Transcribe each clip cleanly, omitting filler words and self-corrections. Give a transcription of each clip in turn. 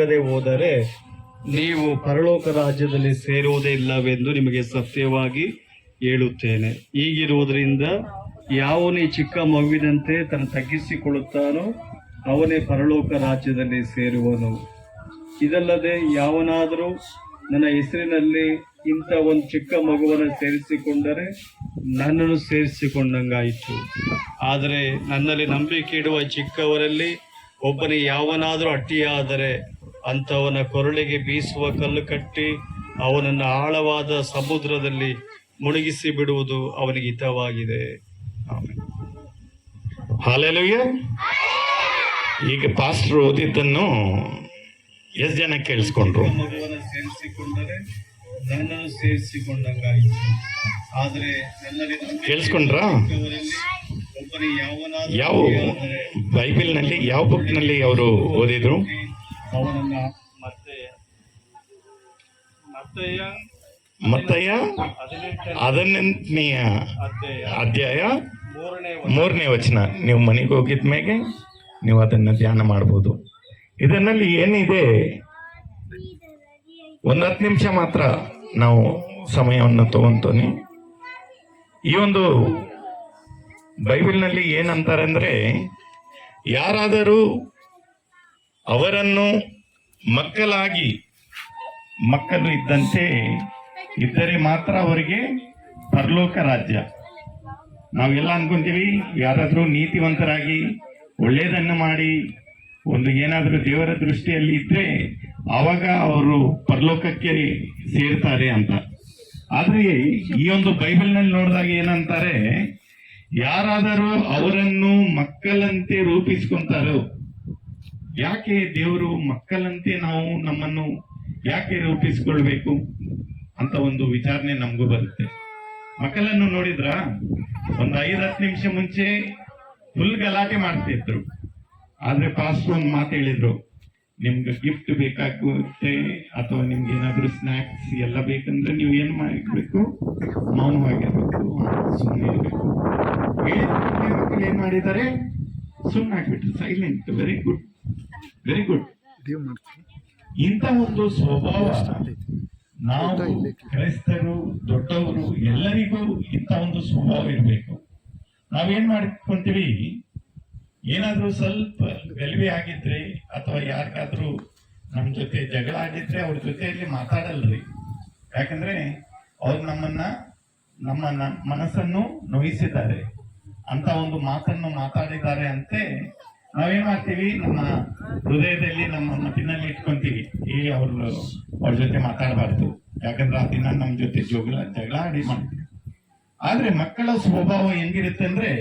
ಇಲ್ಲದೆ ಹೋದರೆ ನೀವು ಪರಲೋಕ ರಾಜ್ಯದಲ್ಲಿ ಸೇರುವುದೇ ಇಲ್ಲವೆಂದು ನಿಮಗೆ ಸತ್ಯವಾಗಿ ಹೇಳುತ್ತೇನೆ. ಹೀಗಿರುವುದರಿಂದ ಯಾವನೇ ಚಿಕ್ಕ ಮಗುವಿನಂತೆ ತನ್ನ ತಗ್ಗಿಸಿಕೊಳ್ಳುತ್ತಾನೋ ಅವನೇ ಪರಲೋಕ ರಾಜ್ಯದಲ್ಲಿ ಸೇರುವನು. ಇದಲ್ಲದೆ ಯಾವನಾದರೂ ನನ್ನ ಹೆಸರಿನಲ್ಲಿ ಇಂಥ ಒಂದು ಚಿಕ್ಕ ಮಗುವನ್ನು ಸೇರಿಸಿಕೊಂಡರೆ ನನ್ನನ್ನು ಸೇರಿಸಿಕೊಂಡಂಗಾಯಿತು. ಆದರೆ ನನ್ನಲ್ಲಿ ನಂಬಿಕೆ ಇಡುವ ಚಿಕ್ಕವರಲ್ಲಿ ಒಬ್ಬನಿಗೆ ಯಾವನಾದರೂ ಅಡ್ಡಿಯಾದರೆ ಅಂಥವನ ಕೊರಳಿಗೆ ಬೀಸುವ ಕಲ್ಲು ಕಟ್ಟಿ ಅವನನ್ನು ಆಳವಾದ ಸಮುದ್ರದಲ್ಲಿ ಮುಳುಗಿಸಿ ಬಿಡುವುದು ಅವನಿಗೆ ಹಿತವಾಗಿದೆ. ಹಲ್ಲೆಲೂಯಾ. ಈಗ ಪಾಸ್ಟರ್ ಓದಿದ್ದನ್ನು ಎಷ್ಟು ಜನ ಕೇಳಿಸ್ಕೊಂಡ್ರು? ಮಗುವನ್ನು ಸೇರಿಸಿಕೊಂಡರೆ ನನ್ನನ್ನು ಸೇರಿಸಿಕೊಂಡಂಗಾಯಿತು. ಆದರೆ ನನ್ನಲ್ಲಿ ಕೇಳಿಸ್ಕೊಂಡ್ರಾ? ಒಬ್ಬನಿಗೆ ಯಾವನಾದರೂ ಯಾವ ಬೈಬಲ್ನಲ್ಲಿ ಯಾವ ಬುಕ್ನಲ್ಲಿ ಅವರು ಓದಿದ್ರು? ಅವನನ್ನ ಮತ್ತಯ್ಯ 18ನೇ ಅಧ್ಯಾಯ 3ನೇ ವಚನ. ನೀವು ಮನೆಗೆ ಹೋಗಿದ್ಮೇಲೆ ನೀವು ಅದನ್ನು ಧ್ಯಾನ ಮಾಡ್ಬೋದು. ಇದರಲ್ಲಿ ಏನಿದೆ, ಒಂದು 10 ನಿಮಿಷ ಮಾತ್ರ ನಾವು ಸಮಯವನ್ನು ತಗೊಂತೀನಿ. ಈ ಒಂದು ಬೈಬಲ್ನಲ್ಲಿ ಏನಂತಾರೆ ಅಂದರೆ, ಯಾರಾದರೂ ಅವರನ್ನು ಮಕ್ಕಳು ಇದ್ದಂತೆ ಇದ್ದರೆ ಮಾತ್ರ ಅವರಿಗೆ ಪರಲೋಕ ರಾಜ್ಯ. ನಾವೆಲ್ಲ ಅನ್ಕೊಂತೀವಿ, ಯಾರಾದರೂ ನೀತಿವಂತರಾಗಿ ಒಳ್ಳೆಯದನ್ನು ಮಾಡಿ ಒಂದು ಏನಾದರೂ ದೇವರ ದೃಷ್ಟಿಯಲ್ಲಿ ಇದ್ರೆ ಆವಾಗ ಅವರು ಪರಲೋಕಕ್ಕೆ ಸೇರ್ತಾರೆ ಅಂತ. ಆದ್ರೆ ಈ ಒಂದು ಬೈಬಲ್ನಲ್ಲಿ ನೋಡಿದಾಗ ಏನಂತಾರೆ, ಯಾರಾದರೂ ಅವರನ್ನು ಮಕ್ಕಳಂತೆ ರೂಪಿಸ್ಕೊಂತಾರೋ. ಯಾಕೆ ದೇವರು ಮಕ್ಕಳಂತೆ ನಾವು ನಮ್ಮನ್ನು ಯಾಕೆ ರೂಪಿಸ್ಕೊಳ್ಬೇಕು ಅಂತ ಒಂದು ವಿಚಾರಣೆ ನಮಗೂ ಬರುತ್ತೆ. ಮಕ್ಕಳನ್ನು ನೋಡಿದ್ರ ಒಂದು 5-10 ನಿಮಿಷ ಮುಂಚೆ ಫುಲ್ ಗಲಾಟೆ ಮಾಡ್ತಿದ್ರು. ಆದ್ರೆ ಪಾಸ್ಟರ್ ಒಂದು ಮಾತು ಹೇಳಿದ್ರು, ನಿಮ್ಗೆ ಗಿಫ್ಟ್ ಬೇಕಾಗುತ್ತೆ ಅಥವಾ ನಿಮ್ಗೆ ಏನಾದ್ರು ಸ್ನಾಕ್ಸ್ ಎಲ್ಲ ಬೇಕಂದ್ರೆ ನೀವು ಏನ್ ಮಾಡಬೇಕು, ಮೌನವಾಗಿರ್ಬೇಕು, ಸುಮ್ಮನೆ ಇರ್ಬೇಕು. ಮಕ್ಕಳು ಏನ್ ಮಾಡಿದ್ದಾರೆ, ಸುಮ್ಮನೆ ಆಗ್ಬಿಟ್ರು, silent. Very good, very good. ಇಂಥ ಒಂದು ಸ್ವಭಾವ ನಾವು ಕ್ರೈಸ್ತರು, ದೊಡ್ಡವರು ಎಲ್ಲರಿಗೂ ಇಂಥ ಒಂದು ಸ್ವಭಾವ ಇರಬೇಕು. ನಾವೇನ್ ಮಾಡ್ಕೊಂತೀವಿ, ಏನಾದ್ರೂ ಸ್ವಲ್ಪ ಗಲಿವೆ ಆಗಿದ್ರೆ ಅಥವಾ ಯಾರಿಗಾದ್ರೂ ನಮ್ಮ ಜೊತೆ ಜಗಳ ಆಗಿದ್ರೆ ಅವ್ರ ಜೊತೆಯಲ್ಲಿ ಮಾತಾಡಲ್ರಿ. ಯಾಕಂದ್ರೆ ಅವ್ರು ನಮ್ಮ ಮನಸ್ಸನ್ನು ನೋಯಿಸಿದ್ದಾರೆ, ಅಂತ ಒಂದು ಮಾತನ್ನು ಮಾತಾಡಿದ್ದಾರೆ ಅಂತೆ ನಾವೇನ್ ಮಾಡ್ತೀವಿ, ನಮ್ಮ ಹೃದಯದಲ್ಲಿ ನಮ್ಮ ಮನಸ್ಸಿನಲ್ಲಿ ಇಟ್ಕೊಂತೀವಿ, ಅವ್ರ ಜೊತೆ ಮಾತಾಡಬಾರ್ದು, ಯಾಕಂದ್ರೆ ಆ ದಿನ ನಮ್ಮ ಜೊತೆ ಜಗಳ ಆಡಿ ಮಾಡ್ತೀವಿ. ಆದ್ರೆ ಮಕ್ಕಳ ಸ್ವಭಾವ ಹೆಂಗಿರುತ್ತೆ ಅಂದ್ರೆ,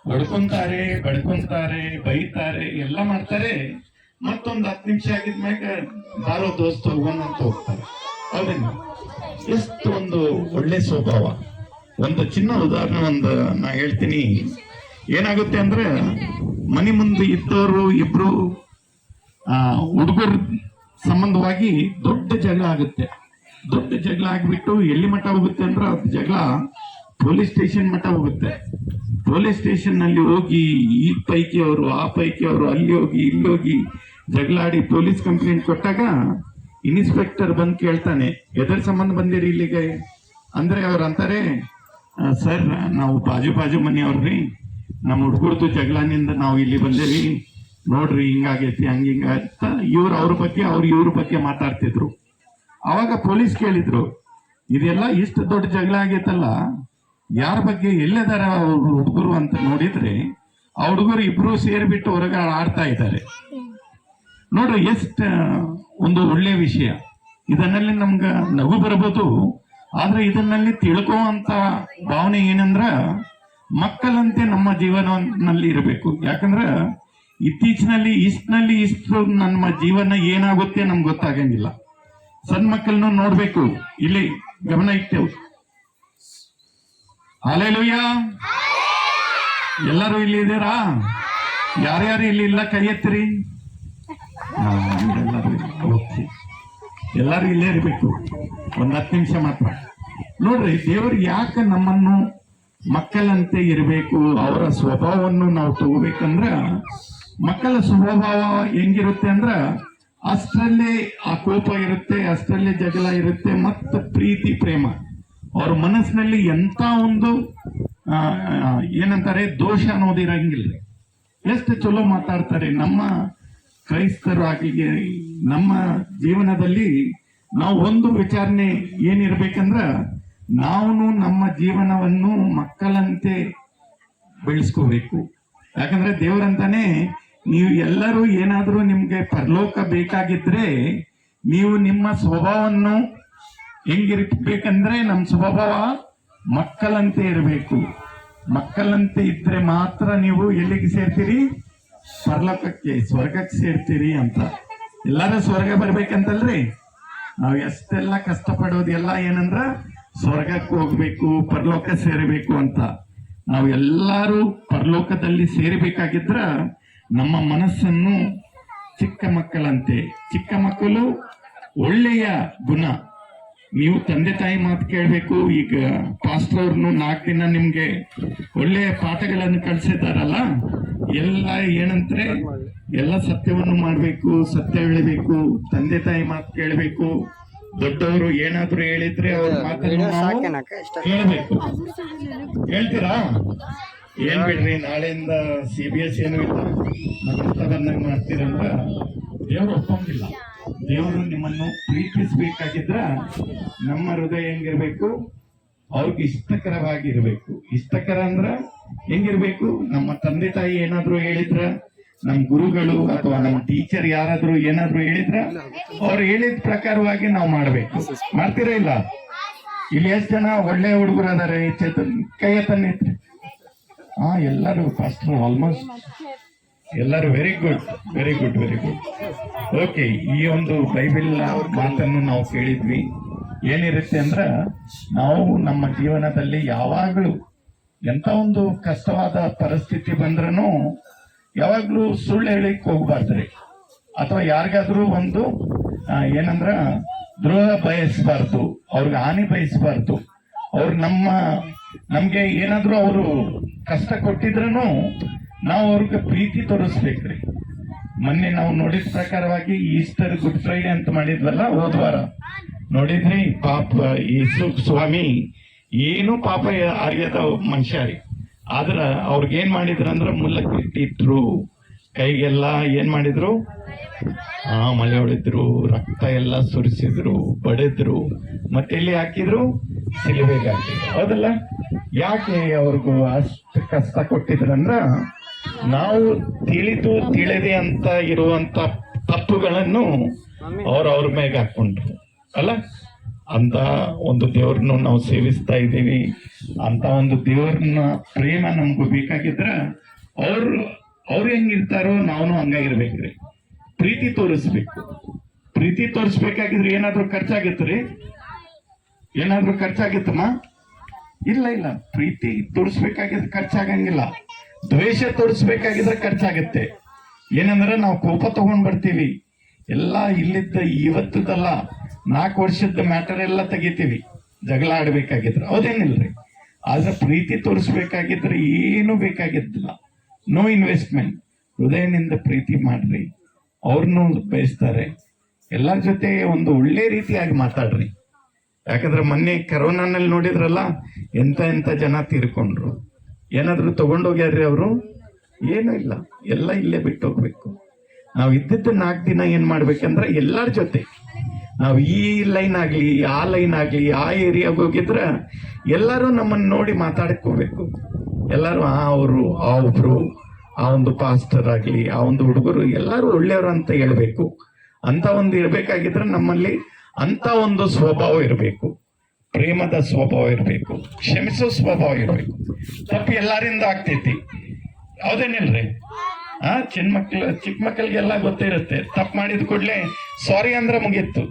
ಹೊಡ್ಕೊಂತಾರೆ, ಬಡ್ಕೊಂತಾರೆ, ಬೈತಾರೆ, ಎಲ್ಲ ಮಾಡ್ತಾರೆ. ಮತ್ತೊಂದು 10 ನಿಮಿಷ ಆಗಿದ್ಮ್ಯಾಗ ಬಾರೋ ದೋಸ್ತ್ ಹೋಗೋಣ ಅಂತ ಹೋಗ್ತಾರೆ. ಹೌದೇನು? ಎಷ್ಟು ಒಂದು ಒಳ್ಳೆ ಸ್ವಭಾವ. ಒಂದು ಚಿನ್ನ ಉದಾಹರಣೆ ನಾ ಹೇಳ್ತೀನಿ. ಏನಾಗುತ್ತೆ ಅಂದ್ರೆ, ಮನೆ ಮುಂದೆ ಇದ್ದವರು ಇಬ್ರು ಹುಡುಗರ ಸಂಬಂಧವಾಗಿ ದೊಡ್ಡ ಜಗಳ ಆಗುತ್ತೆ. ದೊಡ್ಡ ಜಗಳ ಆಗಿಬಿಟ್ಟು ಎಲ್ಲಿ ಮಟ್ಟ ಹೋಗುತ್ತೆ ಅಂದ್ರೆ, ಅದು ಜಗಳ ಪೊಲೀಸ್ ಸ್ಟೇಷನ್ ಮಟ್ಟ ಹೋಗುತ್ತೆ. ಪೊಲೀಸ್ ಸ್ಟೇಷನ್ ನಲ್ಲಿ ಹೋಗಿ ಈ ಪೈಕಿ ಅವರು ಆ ಪೈಕಿ ಅವರು ಅಲ್ಲಿ ಹೋಗಿ ಇಲ್ಲಿ ಹೋಗಿ ಜಗಳಾಡಿ ಪೊಲೀಸ್ ಕಂಪ್ಲೇಂಟ್ ಕೊಟ್ಟಾಗ ಇನ್ಸ್ಪೆಕ್ಟರ್ ಬಂದು ಕೇಳ್ತಾನೆ, ಎದರ ಸಂಬಂಧ ಬಂದಿರಿ ಇಲ್ಲಿಗೆ ಅಂದ್ರೆ ಅವ್ರು ಅಂತಾರೆ, ಸರ್ ನಾವು ಬಾಜು ಮನೆಯವ್ರಿ, ನಮ್ಮ ಹುಡುಗರದು ಜಗಳನಿಂದ ನಾವು ಇಲ್ಲಿ ಬಂದೇವಿ, ನೋಡ್ರಿ ಹಿಂಗಾಗೈತಿ ಹಂಗಿಂಗಾಗತ್ತ. ಅವ್ರ ಬಗ್ಗೆ ಇವ್ರ ಬಗ್ಗೆ ಮಾತಾಡ್ತಿದ್ರು. ಅವಾಗ ಪೊಲೀಸ್ ಕೇಳಿದ್ರು, ಇದೆಲ್ಲ ಇಷ್ಟು ದೊಡ್ಡ ಜಗಳ ಆಗೈತಲ್ಲ, ಯಾರ ಬಗ್ಗೆ ಎಲ್ಲದಾರ ಹುಡುಗರು ಅಂತ ನೋಡಿದ್ರೆ ಆ ಹುಡುಗರು ಇಬ್ರು ಸೇರಿಬಿಟ್ಟು ಹೊರಗೆ ಆಡ್ತಾ ಇದ್ದಾರೆ. ನೋಡ್ರಿ ಎಷ್ಟು ಒಂದು ಒಳ್ಳೆ ವಿಷಯ. ಇದನ್ನಲ್ಲಿ ನಮ್ಗ ನಗು ಬರಬಹುದು, ಆದ್ರೆ ಇದನ್ನಲ್ಲಿ ತಿಳ್ಕೋವಂತ ಭಾವನೆ ಏನಂದ್ರ, ಮಕ್ಕಳಂತೆ ನಮ್ಮ ಜೀವನದಲ್ಲಿ ಇರಬೇಕು. ಯಾಕಂದ್ರ ಇತ್ತೀಚಿನಲ್ಲಿ ಇಷ್ಟು ನಮ್ಮ ಜೀವನ ಏನಾಗುತ್ತೆ ನಮ್ಗೆ ಗೊತ್ತಾಗಂಗಿಲ್ಲ. ಸಣ್ಣ ಮಕ್ಕಳನ್ನು ನೋಡ್ಬೇಕು, ಇಲ್ಲಿ ಗಮನ ಇಟ್ಟೆವು. ಹಲ್ಲೆಲೂಯಾ. ಎಲ್ಲರೂ ಇಲ್ಲಿ ಇದ್ದೀರಾ? ಯಾರ್ಯಾರು ಇಲ್ಲಿ ಇಲ್ಲ ಕೈ ಎತ್ತಿರಿ. ಎಲ್ಲರೂ ಇಲ್ಲೇ ಇರಬೇಕು, ಒಂದು 10 ನಿಮಿಷ ಮಾತ್ರ. ನೋಡ್ರಿ, ದೇವರು ಯಾಕೆ ನಮ್ಮನ್ನು ಮಕ್ಕಳಂತೆ ಇರಬೇಕು, ಅವರ ಸ್ವಭಾವವನ್ನು ನಾವು ತಗೋಬೇಕಂದ್ರ, ಮಕ್ಕಳ ಸ್ವಭಾವ ಹೆಂಗಿರುತ್ತೆ ಅಂದ್ರ, ಅಷ್ಟರಲ್ಲೇ ಆ ಕೋಪ ಇರುತ್ತೆ, ಅಷ್ಟರಲ್ಲೇ ಜಗಳ ಇರುತ್ತೆ, ಮತ್ತು ಪ್ರೀತಿ ಪ್ರೇಮ ಅವ್ರ ಮನಸ್ಸಿನಲ್ಲಿ ಎಂತ ಒಂದು ಏನಂತಾರೆ ದೋಷ ಅನ್ನೋದು ಇರಂಗಿಲ್ಲ. ಎಷ್ಟು ಚಲೋ ಮಾತಾಡ್ತಾರೆ. ನಮ್ಮ ಕ್ರೈಸ್ತರು ಆಗಲಿ ನಮ್ಮ ಜೀವನದಲ್ಲಿ ನಾವು ಒಂದು ವಿಚಾರಣೆ ಏನಿರ್ಬೇಕಂದ್ರ ನಾವು ನಮ್ಮ ಜೀವನವನ್ನು ಮಕ್ಕಳಂತೆ ಬೆಳೆಸ್ಕೋಬೇಕು. ಯಾಕಂದ್ರೆ ದೇವರಂತಾನೆ ನೀವು ಎಲ್ಲರೂ ಏನಾದ್ರೂ ನಿಮ್ಗೆ ಪರಲೋಕ ಬೇಕಾಗಿದ್ರೆ ನೀವು ನಿಮ್ಮ ಸ್ವಭಾವವನ್ನು ಹೆಂಗಿರ್ಬೇಕಂದ್ರೆ ನಮ್ಮ ಸ್ವಭಾವ ಮಕ್ಕಳಂತೆ ಇರಬೇಕು. ಮಕ್ಕಳಂತೆ ಇದ್ರೆ ಮಾತ್ರ ನೀವು ಎಲ್ಲಿಗೆ ಸೇರ್ತೀರಿ? ಪರಲೋಕಕ್ಕೆ, ಸ್ವರ್ಗಕ್ಕೆ ಸೇರ್ತೀರಿ ಅಂತ. ಎಲ್ಲಾರು ಸ್ವರ್ಗ ಬರ್ಬೇಕಂತಲ್ರಿ? ನಾವು ಎಷ್ಟೆಲ್ಲ ಕಷ್ಟಪಡೋದು ಎಲ್ಲ ಏನಂದ್ರ ಸ್ವರ್ಗಕ್ಕೆ ಹೋಗ್ಬೇಕು, ಪರಲೋಕ ಸೇರಬೇಕು ಅಂತ. ನಾವು ಎಲ್ಲರೂ ಪರಲೋಕದಲ್ಲಿ ಸೇರಬೇಕಾಗಿದ್ರ ನಮ್ಮ ಮನಸ್ಸನ್ನು ಚಿಕ್ಕ ಮಕ್ಕಳಂತೆ, ಚಿಕ್ಕ ಮಕ್ಕಳು ಒಳ್ಳೆಯ ಗುಣ. ನೀವು ತಂದೆ ತಾಯಿ ಮಾತು ಕೇಳಬೇಕು. ಈಗ ಪಾಸ್ಟರ್ ಅವ್ರನ್ನು 4 ದಿನ ನಿಮ್ಗೆ ಒಳ್ಳೆಯ ಪಾಠಗಳನ್ನು ಕಲಿಸಿದಾರಲ್ಲ, ಎಲ್ಲ ಏನಂದ್ರೆ ಎಲ್ಲ ಸತ್ಯವನ್ನು ಮಾಡಬೇಕು, ಸತ್ಯ ಹೇಳಬೇಕು, ತಂದೆ ತಾಯಿ ಮಾತು ಕೇಳಬೇಕು. ದೊಡ್ಡವರು ಏನಾದ್ರು ಹೇಳಿದ್ರೆ ಅವ್ರ ಮಾತನ್ನು ನಾವು ಕೇಳಬೇಕು. ಹೇಳ್ತೀರಾ? ಏನ್ ಬಿಡ್ರಿ, ನಾಳೆಯಿಂದ CBS ಏನು ಇಲ್ಲ, ಮತ್ತೆ ಬಂದಂಗ ಮಾಡ್ತೀರಂದ್ರ ದೇವ್ರು ಒಪ್ಪಂಗಿಲ್ಲ. ದೇವರು ನಿಮ್ಮನ್ನು ಪ್ರೀತಿಸ್ಬೇಕಾಗಿದ್ರ ನಮ್ಮ ಹೃದಯ ಹೆಂಗಿರ್ಬೇಕು? ಅವ್ರಿಗೆ ಇಷ್ಟಕರವಾಗಿರ್ಬೇಕು. ಇಷ್ಟಕರ ಅಂದ್ರ ಹೆಂಗಿರ್ಬೇಕು? ನಮ್ಮ ತಂದೆ ತಾಯಿ ಏನಾದ್ರು ಹೇಳಿದ್ರ, ನಮ್ ಗುರುಗಳು ಅಥವಾ ನಮ್ಮ ಟೀಚರ್ ಯಾರಾದ್ರೂ ಏನಾದ್ರು ಹೇಳಿದ್ರ ಅವ್ರು ಹೇಳಿದ ಪ್ರಕಾರವಾಗಿ ನಾವು ಮಾಡ್ಬೇಕು. ಮಾಡ್ತೀರಾ ಇಲ್ಲ? ಇಲ್ಲಿ ಎಷ್ಟು ಜನ ಒಳ್ಳೆ ಹುಡುಗರು ಅದಾರೆ? ಚೇತನ್ ಕೈ ಎತ್ತನ್ನಿತ್ರಿ. ಎಲ್ಲರೂ ಫಸ್ಟ್ ಆಲ್ಮೋಸ್ಟ್ ಎಲ್ಲರೂ very good, very good, very good. Okay, ಈ ಒಂದು ಬೈಬಲ್ ಮಾತನ್ನು ನಾವು ಕೇಳಿದ್ವಿ. ಏನಿರುತ್ತೆ ಅಂದ್ರ ನಾವು ನಮ್ಮ ಜೀವನದಲ್ಲಿ ಯಾವಾಗ್ಲೂ ಎಂತ ಒಂದು ಕಷ್ಟವಾದ ಪರಿಸ್ಥಿತಿ ಬಂದ್ರೂ ಯಾವಾಗ್ಲೂ ಸುಳ್ಳು ಹೇಳಿಕ್ ಹೋಗ್ಬಾರ್ದ್ರಿ. ಅಥವಾ ಯಾರಿಗಾದ್ರೂ ಒಂದು ಏನಂದ್ರ ದ್ರೋಹ ಬಯಸಬಾರ್ದು, ಅವ್ರಿಗೆ ಹಾನಿ ಬಯಸಬಾರ್ದು. ಅವ್ರು ನಮ್ಗೆ ಏನಾದ್ರೂ ಅವರು ಕಷ್ಟ ಕೊಟ್ಟಿದ್ರೂ ನಾವು ಅವ್ರಿಗೆ ಪ್ರೀತಿ ತೋರಿಸ್ಬೇಕ್ರಿ. ಮೊನ್ನೆ ನಾವು ನೋಡಿದ ಪ್ರಕಾರವಾಗಿ ಈಸ್ಟರ್, ಗುಡ್ ಫ್ರೈಡೆ ಅಂತ ಮಾಡಿದ್ವಲ್ಲ ಹೋದ ವಾರ, ನೋಡಿದ್ರಿ? ಪಾಪ ಯೇಸು ಸ್ವಾಮಿ ಏನು ಪಾಪ ಅರಿಯದ ಮನುಷ್ಯ ರೀ. ಆದ್ರ ಅವ್ರಿಗೇನ್ ಮಾಡಿದ್ರಂದ್ರ ಮುಲ್ಲಕ್ಕಿಟ್ಟಿಟ್ರು, ಕೈಗೆಲ್ಲ ಏನ್ ಮಾಡಿದ್ರು? ಮಳೆ ಹೊಡೆದ್ರು, ರಕ್ತ ಎಲ್ಲ ಸುರಿಸಿದ್ರು, ಬಡಿದ್ರು, ಮತ್ತೆ ಎಲ್ಲಿ ಹಾಕಿದ್ರು? ಸಿಲುಬೆಗೆ ಹಾಕಿದ್ರು. ಹೌದಲ್ಲ? ಯಾಕೆ ಅವ್ರಿಗೂ ಅಷ್ಟು ಕಷ್ಟ ಕೊಟ್ಟಿದ್ರಂದ್ರ ನಾವು ತಿಳಿದೇ ಅಂತ ಇರುವಂತ ತಪ್ಪುಗಳನ್ನು ಅವ್ರ ಮೇಲೆ ಹಾಕೊಂಡ್ರು ಅಲ್ಲ. ಅಂತ ಒಂದು ದೇವ್ರನ್ನು ನಾವು ಸೇವಿಸ್ತಾ ಇದ್ದೀವಿ. ಅಂತ ಒಂದು ದೇವ್ರನ್ನ ಪ್ರೇಮ ನಮ್ಗೂ ಬೇಕಾಗಿದ್ರ ಅವ್ರು ಹೆಂಗಿರ್ತಾರೋ ನಾವು ಹಂಗಾಗಿರ್ಬೇಕ್ರಿ. ಪ್ರೀತಿ ತೋರಿಸ್ಬೇಕು. ಪ್ರೀತಿ ತೋರಿಸ್ಬೇಕಾಗಿದ್ರೆ ಏನಾದ್ರೂ ಖರ್ಚಾಗಿತ್ರಿ? ಏನಾದ್ರೂ ಖರ್ಚಾಗಿತ್ತಮ್ಮ? ಇಲ್ಲ. ಪ್ರೀತಿ ತೋರಿಸ್ಬೇಕಾಗಿದ್ರೆ ಖರ್ಚಾಗಂಗಿಲ್ಲ. ದ್ವೇಷ ತೋರಿಸ್ಬೇಕಾಗಿದ್ರೆ ಖರ್ಚಾಗತ್ತೆ. ಏನಂದ್ರೆ ನಾವು ಕೋಪ ತಗೊಂಡ್ ಬರ್ತೀವಿ. ಎಲ್ಲ ಇಲ್ಲಿದ್ದ ಇವತ್ತದಲ್ಲ 4 ವರ್ಷದ ಮ್ಯಾಟರ್ ಎಲ್ಲ ತೆಗಿತೀವಿ ಜಗಳ ಆಡ್ಬೇಕಾಗಿದ್ರೆ. ಹೌದೇನಿಲ್ರಿ? ಆದ್ರೆ ಪ್ರೀತಿ ತೋರಿಸ್ಬೇಕಾಗಿದ್ರೆ ಏನು ಬೇಕಾಗಿದ್ದಿಲ್ಲ. No investment. ಹೃದಯನಿಂದ ಪ್ರೀತಿ ಮಾಡ್ರಿ. ಅವ್ರನ್ನೂ ಬಯಸ್ತಾರೆ. ಎಲ್ಲರ ಜೊತೆ ಒಂದು ಒಳ್ಳೆ ರೀತಿಯಾಗಿ ಮಾತಾಡ್ರಿ. ಯಾಕಂದ್ರೆ ಮೊನ್ನೆ ಕರೋನಾನಲ್ಲಿ ನೋಡಿದ್ರಲ್ಲ, ಎಂತ ಜನ ತೀರ್ಕೊಂಡ್ರು. ಏನಾದ್ರು ತಗೊಂಡೋಗ್ಯಾರ್ರಿ ಅವರು? ಏನೂ ಇಲ್ಲ. ಎಲ್ಲ ಇಲ್ಲೇ ಬಿಟ್ಟು ಹೋಗ್ಬೇಕು. ನಾವು ಇದ್ದಿದ್ದು 4 ದಿನ ಏನ್ ಮಾಡ್ಬೇಕಂದ್ರೆ ಎಲ್ಲರ ಜೊತೆ ನಾವು ಈ ಲೈನ್ ಆಗ್ಲಿ, ಆ ಲೈನ್ ಆಗ್ಲಿ, ಆ ಏರಿಯಾಗ ಹೋಗಿದ್ರ ಎಲ್ಲರೂ ನಮ್ಮನ್ನ ನೋಡಿ ಮಾತಾಡ್ಕೋಬೇಕು. ಎಲ್ಲರೂ ಅವರು, ಆ ಒಬ್ರು, ಆ ಒಂದು ಪಾಸ್ಟರ್ ಆಗ್ಲಿ, ಆ ಒಂದು ಹುಡುಗರು ಎಲ್ಲರೂ ಒಳ್ಳೆಯವರು ಅಂತ ಹೇಳ್ಬೇಕು. ಅಂತ ಒಂದು ಇರ್ಬೇಕಾಗಿದ್ರೆ ನಮ್ಮಲ್ಲಿ ಅಂತ ಒಂದು ಸ್ವಭಾವ ಇರಬೇಕು. ಪ್ರೇಮದ ಸ್ವಭಾವ ಇರಬೇಕು. ಕ್ಷಮಿಸೋ ಸ್ವಭಾವ ಇರಬೇಕು. ತಪ್ಪು ಎಲ್ಲರಿಂದ ಆಗ್ತೈತಿ. ಹೌದೇನಿಲ್ರಿ? ಚಿಕ್ಕ ಮಕ್ಕಳಿಗೆಲ್ಲ ಗೊತ್ತಿರುತ್ತೆ. ತಪ್ಪು ಮಾಡಿದ ಕೂಡಲೇ ಸಾರಿ ಅಂದ್ರೆ ಮುಗೀತು,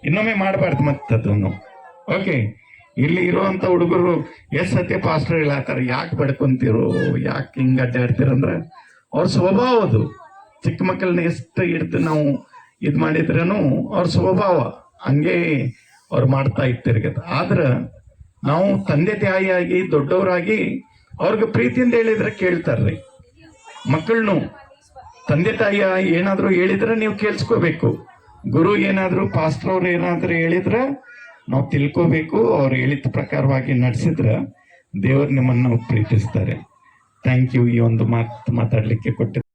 ಇನ್ನೊಮ್ಮೆ ಮಾಡಬಾರ್ದು ಮತ್ತದನ್ನು. ಓಕೆ, ಇಲ್ಲಿ ಇರುವಂತ ಹುಡುಗರು ಎಷ್ಟ್ ಸತ್ಯ ಪಾಸ್ಟರ್ ಹೇಳತ್ತಾರ, ಯಾಕೆ ಬಡ್ಕೊಂತಿರೋ, ಯಾಕೆ ಹಿಂಗ ಅಡ್ಡಾಡ್ತಿರಂದ್ರ ಅವ್ರ ಸ್ವಭಾವ ಅದು. ಚಿಕ್ಕ ಮಕ್ಕಳನ್ನ ಎಷ್ಟು ಹಿಡ್ದು ನಾವು ಇದ್ ಮಾಡಿದ್ರೂ ಅವ್ರ ಸ್ವಭಾವ ಹಂಗೆ ಅವ್ರು ಮಾಡ್ತಾ ಇರ್ತಿರ್ಗತ್ತ. ಆದ್ರ ನಾವು ತಂದೆ ತಾಯಿಯಾಗಿ ದೊಡ್ಡವರಾಗಿ ಅವ್ರಿಗೆ ಪ್ರೀತಿಯಿಂದ ಹೇಳಿದ್ರೆ ಕೇಳ್ತಾರ್ರಿ. ಮಕ್ಕಳನ್ನು ತಂದೆ ತಾಯಿ ಏನಾದ್ರು ಹೇಳಿದ್ರೆ ನೀವು ಕೇಳಿಸ್ಕೋಬೇಕು. ಗುರು ಏನಾದ್ರು ಪಾಸ್ಟರ್ ಅವ್ರು ಏನಾದ್ರು ಹೇಳಿದ್ರೆ ನಾವು ತಿಳ್ಕೋಬೇಕು. ಅವ್ರು ಹೇಳಿದ ಪ್ರಕಾರವಾಗಿ ನಡೆಸಿದ್ರೆ ದೇವರು ನಿಮ್ಮನ್ನು ಪ್ರೀತಿಸ್ತಾರೆ. Thank you. ಈ ಒಂದು ಮಾತು ಮಾತಾಡ್ಲಿಕ್ಕೆ ಕೊಟ್ಟಿದ್ದಾರೆ.